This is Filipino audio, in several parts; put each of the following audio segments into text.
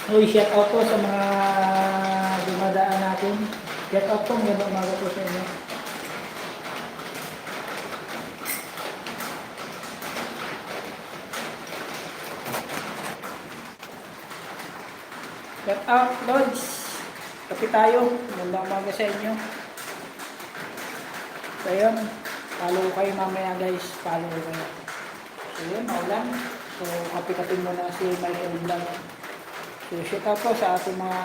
Uy, shout out po sa mga dumadaan natin. Shout out po, magandang umaga po sa inyo. Shout out, Lods. Kapi tayo. Magandang umaga sa inyo. So, yun. Follow kayo mamaya, guys. Follow kayo. So, yun. Maulan. So, kapi-kapin muna si Michael Blanc. So, shout out po sa ating mga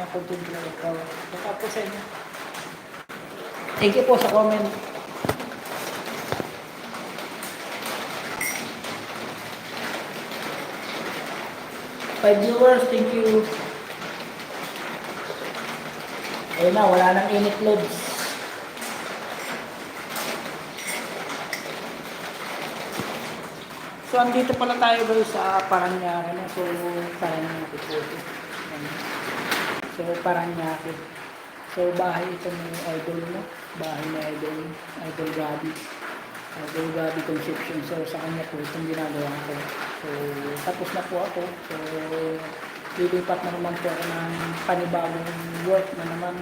content creator. Shout out po sa inyo. Thank you po sa comment. Five viewers, thank you. Ayun na, wala nang init, Lods. So, andito pala tayo guys sa Paranaque. So, Paranaque po ito. So, Paranaque. So, bahay ito ng idol mo. Bahay na Idol Gabi. Idol Gabi Conception. So, sa kanya po itong ginagawa ko. So, tapos na po ako. So, lilipat na naman po ako ng panibagong work na naman.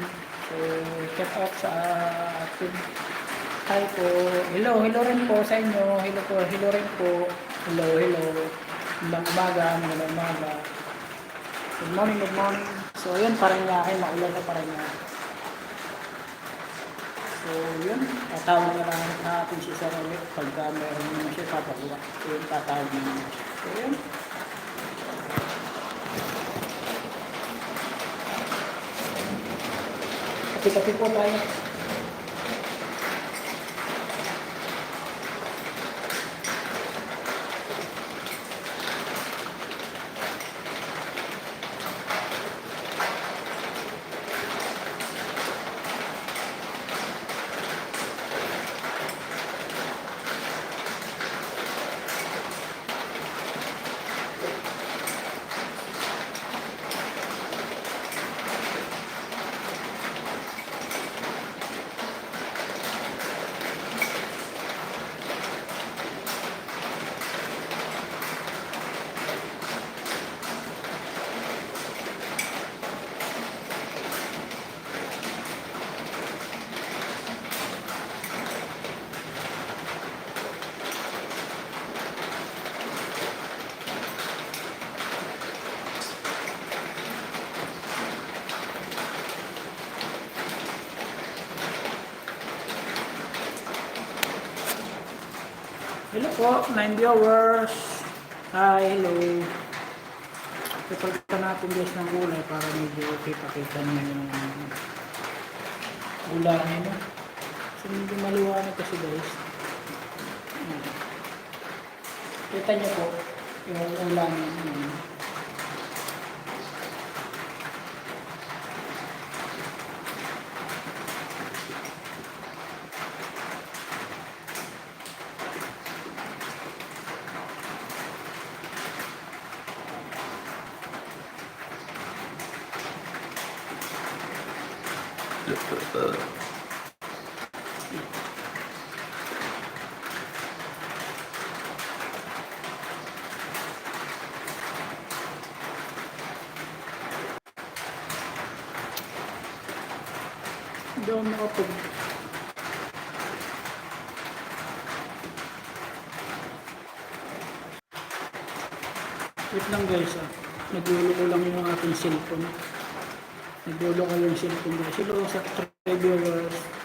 So, shout out sa atin. Hi po. Hello rin po sa inyo. Hello rin po. Hello. Magandang umaga. Good morning. So, yun, Paranaque. Maulan na Paranaque. So, yun. Tatawag na lang natin si Sir ulit. Pagka meron naman siya papakuha. So, yun, tatawag na naman. So, yun. Kapi-kapi po tayo. Hello po, 9 viewers. Hi, hello. Ipagka natin guys ng gulay para medyo kita-kita niyo yung gulay niyo. So, medyo maliwanag kasi guys. Kita niyo po yung ulam niyo. Hindi ako makapag... Wait lang guys ah. Nagulo ko lang yung ating cellphone. Nagulo ko yung cellphone guys. Hello sa 3 viewers.